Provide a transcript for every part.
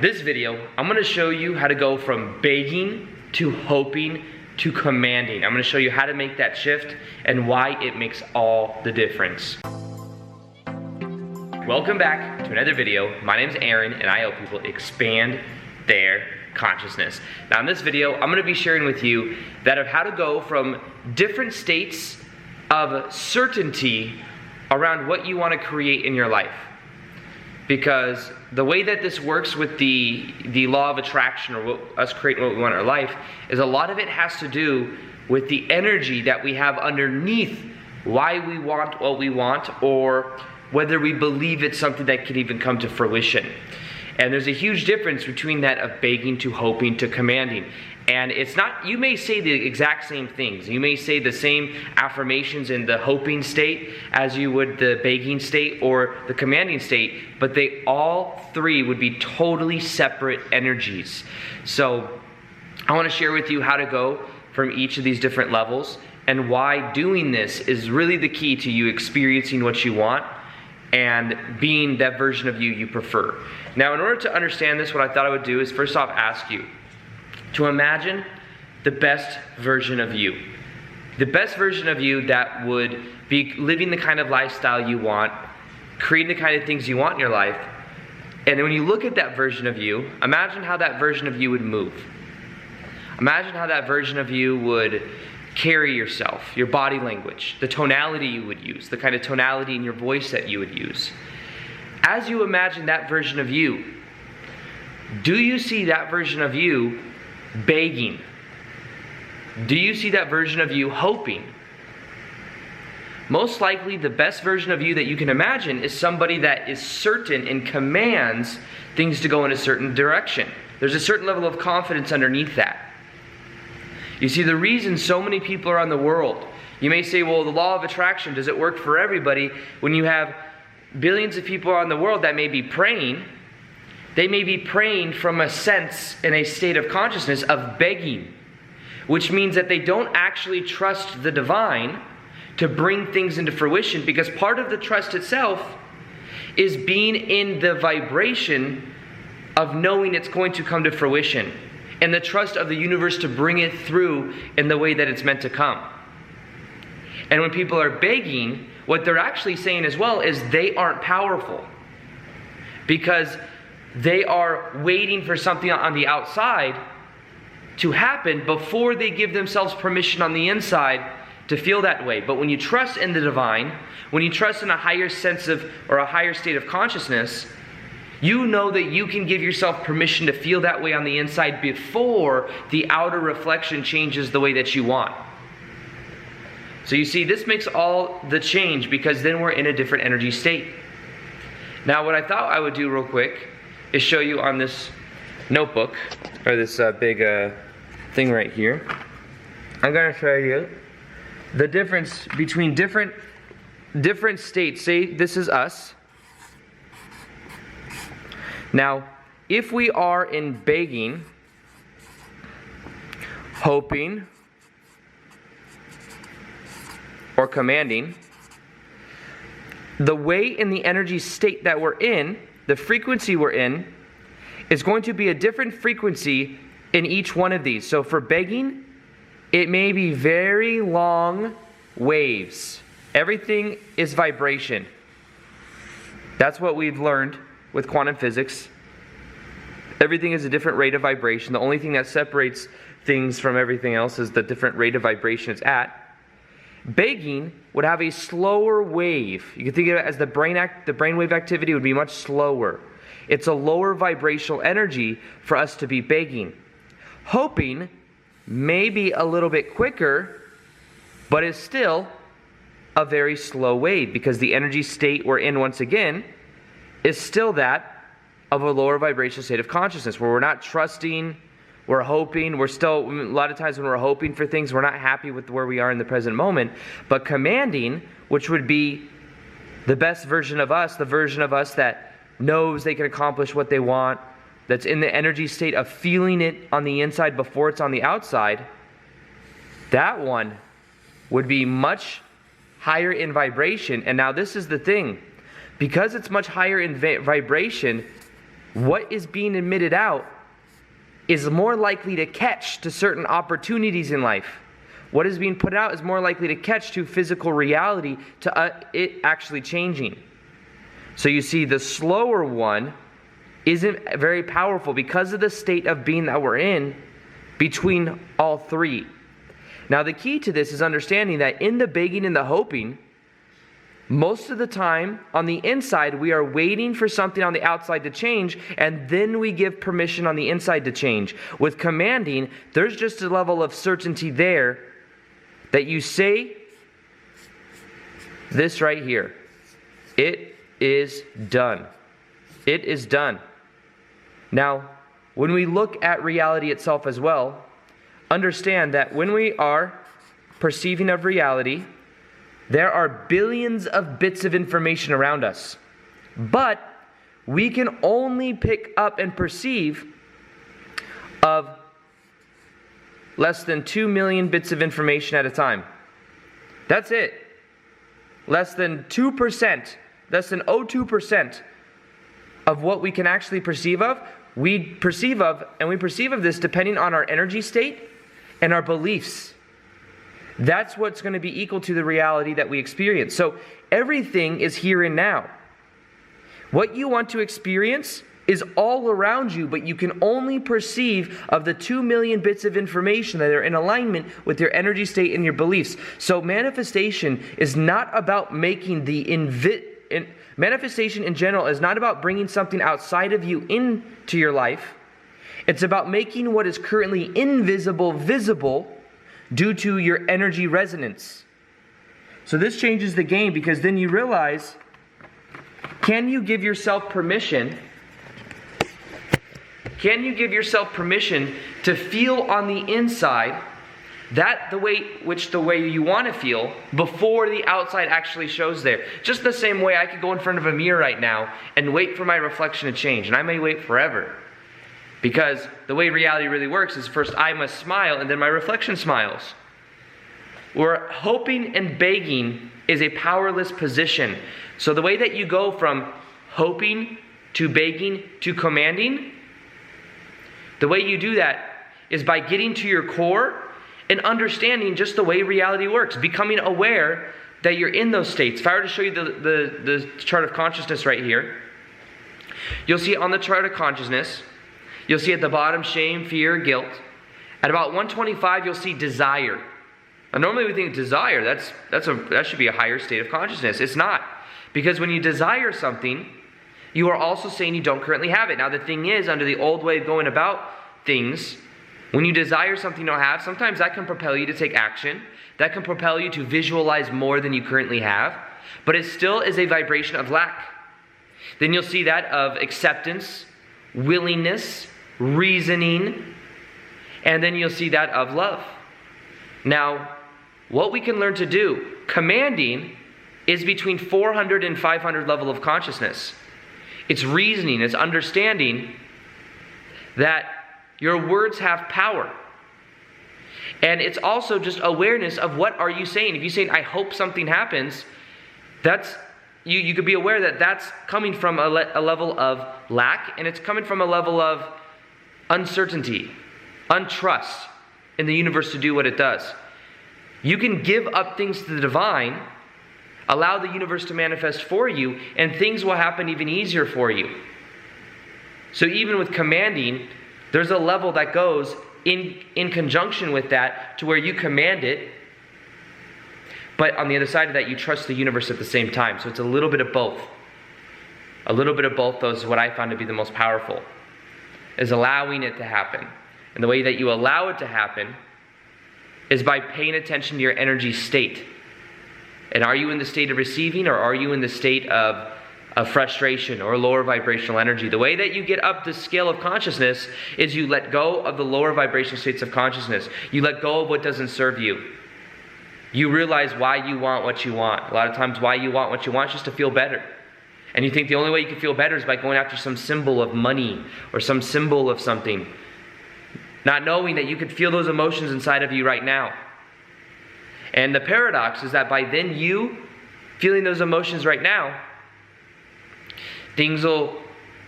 This video, I'm going to show you how to go from begging to hoping to commanding. I'm going to show you how to make that shift and why it makes all the difference. Welcome back to another video. My name is Aaron and I help people expand their consciousness. Now in this video, I'm going to be sharing with you that of how to go from different states of certainty around what you want to create in your life. Because the way that this works with the law of attraction, or us creating what we want in our life, is a lot of it has to do with the energy that we have underneath why we want what we want, or whether we believe it's something that could even come to fruition. And there's a huge difference between that of begging to hoping to commanding. And it's not, you may say the exact same things. You may say the same affirmations in the hoping state as you would the begging state or the commanding state, but they all three would be totally separate energies. So I want to share with you how to go from each of these different levels and why doing this is really the key to you experiencing what you want and being that version of you prefer. Now, in order to understand this, what I thought I would do is first off ask you to imagine the best version of you. The best version of you that would be living the kind of lifestyle you want, creating the kind of things you want in your life. And when you look at that version of you, imagine how that version of you would move. Imagine how that version of you would carry yourself, your body language, the tonality you would use, the kind of tonality in your voice that you would use. As you imagine that version of you, do you see that version of you begging? Do you see that version of you hoping? Most likely the best version of you that you can imagine is somebody that is certain and commands things to go in a certain direction. There's a certain level of confidence underneath that. You see, the reason so many people are on the world, you may say, well, the law of attraction, does it work for everybody? When you have billions of people on the world that may be praying, they may be praying from a sense in a state of consciousness of begging, which means that they don't actually trust the divine to bring things into fruition, because part of the trust itself is being in the vibration of knowing it's going to come to fruition, and the trust of the universe to bring it through in the way that it's meant to come. And when people are begging, what they're actually saying as well is they aren't powerful, because they are waiting for something on the outside to happen before they give themselves permission on the inside to feel that way. But when you trust in the divine, when you trust in a higher sense of, or a higher state of consciousness, you know that you can give yourself permission to feel that way on the inside before the outer reflection changes the way that you want. So you see, this makes all the change, because then we're in a different energy state. Now, what I thought I would do real quick is show you on this notebook, or this big thing right here. I'm going to show you the difference between different states. Say this is us. Now, if we are in begging, hoping, or commanding, the way in the energy state that we're in, the frequency we're in, is going to be a different frequency in each one of these. So for begging, it may be very long waves. Everything is vibration. That's what we've learned with quantum physics. Everything is a different rate of vibration. The only thing that separates things from everything else is the different rate of vibration it's at. Begging would have a slower wave. You can think of it as the brainwave activity would be much slower. It's a lower vibrational energy for us to be begging. Hoping may be a little bit quicker, but it's still a very slow wave, because the energy state we're in, once again, is still that of a lower vibrational state of consciousness, where we're not trusting, we're hoping, we're still, a lot of times when we're hoping for things, we're not happy with where we are in the present moment. But commanding, which would be the best version of us, the version of us that knows they can accomplish what they want, that's in the energy state of feeling it on the inside before it's on the outside, that one would be much higher in vibration. And now this is the thing. Because it's much higher in vibration, what is being emitted out is more likely to catch to certain opportunities in life. What is being put out is more likely to catch to physical reality, to it actually changing. So you see, the slower one isn't very powerful because of the state of being that we're in between all three. Now the key to this is understanding that in the begging and the hoping, most of the time on the inside we are waiting for something on the outside to change, and then we give permission on the inside to change. With commanding, there's just a level of certainty there that you say this right here. It is done. It is done. Now, when we look at reality itself as well, understand that when we are perceiving of reality, there are billions of bits of information around us. But we can only pick up and perceive of less than 2 million bits of information at a time. That's it. Less than 2%, less than 0.02% of what we can actually perceive of, we perceive of this depending on our energy state and our beliefs. That's what's going to be equal to the reality that we experience. So everything is here and now. What you want to experience is all around you, but you can only perceive of the 2 million bits of information that are in alignment with your energy state and your beliefs. So manifestation is not about making manifestation in general is not about bringing something outside of you into your life. It's about making what is currently invisible visible due to your energy resonance. So this changes the game, because then you realize, can you give yourself permission? Can you give yourself permission to feel on the inside the way you want to feel before the outside actually shows there? Just the same way I could go in front of a mirror right now and wait for my reflection to change, and I may wait forever. Because the way reality really works is first I must smile and then my reflection smiles. Where hoping and begging is a powerless position. So the way that you go from hoping to begging to commanding, the way you do that is by getting to your core and understanding just the way reality works. Becoming aware that you're in those states. If I were to show you the chart of consciousness right here, you'll see on the chart of consciousness, you'll see at the bottom shame, fear, guilt. At about 125, you'll see desire. Now, normally we think desire, that should be a higher state of consciousness. It's not. Because when you desire something, you are also saying you don't currently have it. Now the thing is, under the old way of going about things, when you desire something you don't have, sometimes that can propel you to take action. That can propel you to visualize more than you currently have. But it still is a vibration of lack. Then you'll see that of acceptance, willingness, reasoning, and then you'll see that of love. Now, what we can learn to do, commanding, is between 400 and 500 level of consciousness. It's reasoning, it's understanding that your words have power. And it's also just awareness of what are you saying. If you're saying, I hope something happens, that's you could be aware that that's coming from a level of lack, and it's coming from a level of uncertainty, untrust in the universe to do what it does. You can give up things to the divine, allow the universe to manifest for you, and things will happen even easier for you. So even with commanding, there's a level that goes in conjunction with that to where you command it, but on the other side of that, you trust the universe at the same time. So it's a little bit of both. A little bit of both, those is what I found to be the most powerful, is allowing it to happen. And the way that you allow it to happen is by paying attention to your energy state. And are you in the state of receiving, or are you in the state of frustration or lower vibrational energy? The way that you get up the scale of consciousness is you let go of the lower vibrational states of consciousness. You let go of what doesn't serve you. You realize why you want what you want. A lot of times why you want what you want is just to feel better. And you think the only way you can feel better is by going after some symbol of money or some symbol of something. Not knowing that you could feel those emotions inside of you right now. And the paradox is that by then you feeling those emotions right now, things will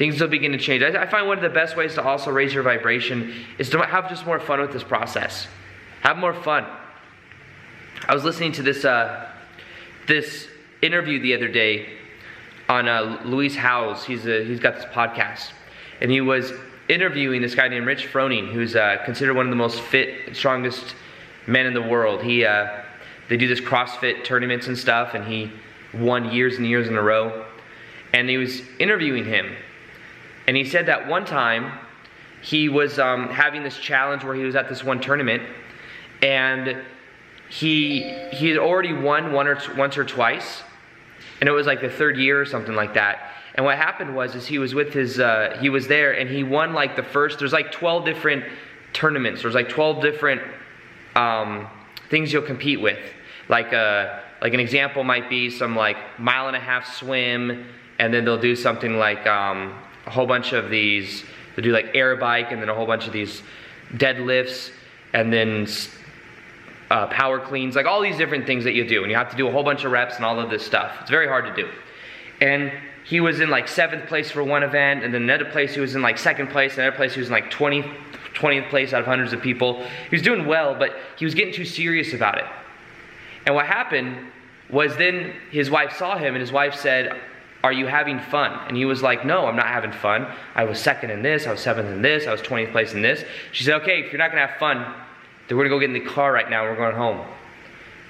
things will begin to change. I find one of the best ways to also raise your vibration is to have just more fun with this process. Have more fun. I was listening to this interview the other day on Louise Howes. He's got this podcast, and he was interviewing this guy named Rich Froning, who's considered one of the most fit, strongest men in the world. They do this CrossFit tournaments and stuff, and he won years and years in a row. And he was interviewing him, and he said that one time he was having this challenge where he was at this one tournament, and he had already won once or twice, and it was like the third year or something like that. And what happened was he was with his he was there, and he won like the first. There's like 12 different tournaments. There's like 12 different things you'll compete with. Like an example might be some like 1.5-mile swim, and then they'll do something like a whole bunch of these. They'll do like air bike, and then a whole bunch of these deadlifts, and then power cleans, like all these different things that you do, and you have to do a whole bunch of reps and all of this stuff. It's very hard to do. And he was in like 7th place for one event, and then another place he was in like 2nd place, another place he was in like 20th place out of hundreds of people. He was doing well, but he was getting too serious about it. And what happened was then his wife saw him, and his wife said, "Are you having fun?" And he was like, "No, I'm not having fun. I was 2nd in this, I was 7th in this, I was 20th place in this." She said, "Okay, if you're not gonna have fun, then we're gonna go get in the car right now, we're going home."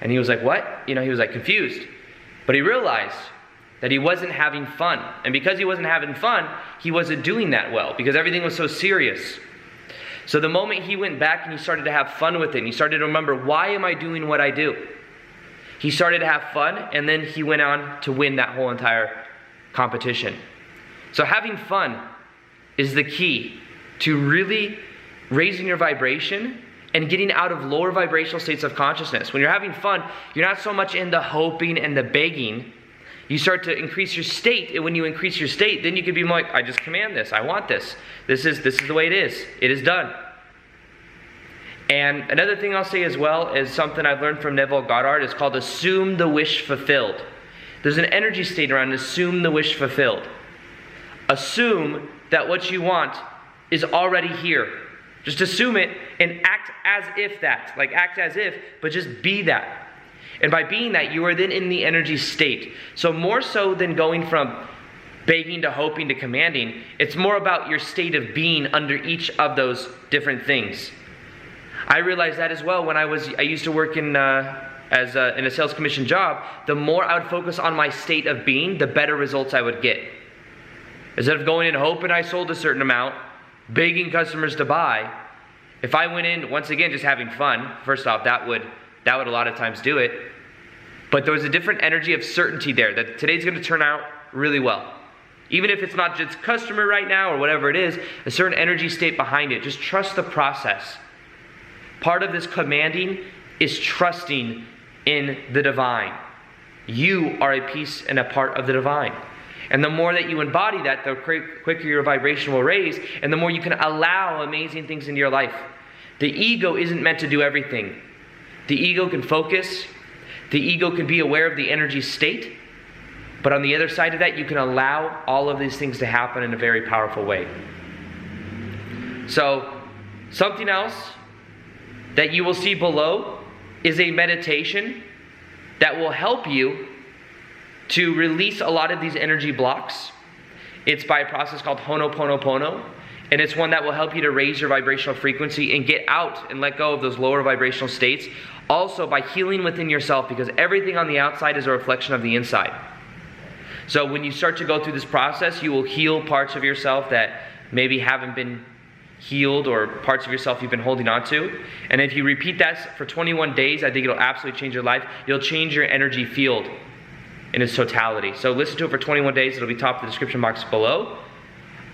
And he was like, "What?" He was like confused. But he realized that he wasn't having fun. And because he wasn't having fun, he wasn't doing that well, because everything was so serious. So the moment he went back and he started to have fun with it, and he started to remember, why am I doing what I do? He started to have fun, and then he went on to win that whole entire competition. So having fun is the key to really raising your vibration and getting out of lower vibrational states of consciousness. When you're having fun, you're not so much in the hoping and the begging. You start to increase your state, and when you increase your state, then you can be more like, I just command this, I want this. This is the way it is. It is done. And another thing I'll say as well is something I've learned from Neville Goddard. It's called assume the wish fulfilled. There's an energy state around assume the wish fulfilled. Assume that what you want is already here. Just assume it and act as if that. Like act as if, but just be that. And by being that, you are then in the energy state. So more so than going from begging to hoping to commanding, it's more about your state of being under each of those different things. I realized that as well when I used to work in a sales commission job. The more I would focus on my state of being, the better results I would get. Instead of going in hoping I sold a certain amount, begging customers to buy, if I went in, once again, just having fun, first off, that would a lot of times do it. But there was a different energy of certainty there, that today's going to turn out really well. Even if it's not just customer right now or whatever it is, a certain energy state behind it. Just trust the process. Part of this commanding is trusting in the divine. You are a piece and a part of the divine. And the more that you embody that, the quicker your vibration will raise, and the more you can allow amazing things into your life. The ego isn't meant to do everything. The ego can focus. The ego can be aware of the energy state. But on the other side of that, you can allow all of these things to happen in a very powerful way. So, something else that you will see below is a meditation that will help you to release a lot of these energy blocks. It's by a process called Ho'oponopono, and it's one that will help you to raise your vibrational frequency and get out and let go of those lower vibrational states. Also by healing within yourself, because everything on the outside is a reflection of the inside. So when you start to go through this process, you will heal parts of yourself that maybe haven't been healed, or parts of yourself you've been holding on to. And if you repeat that for 21 days, I think it'll absolutely change your life. You'll change your energy field in its totality. So listen to it for 21 days. It'll be top of the description box below.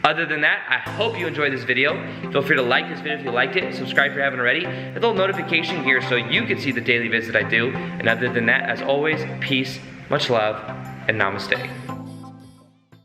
Other than that, I hope you enjoyed this video. Feel free to like this video if you liked it. Subscribe if you haven't already. Hit the little notification here so you can see the daily vids that I do. And other than that, as always, peace, much love, and namaste.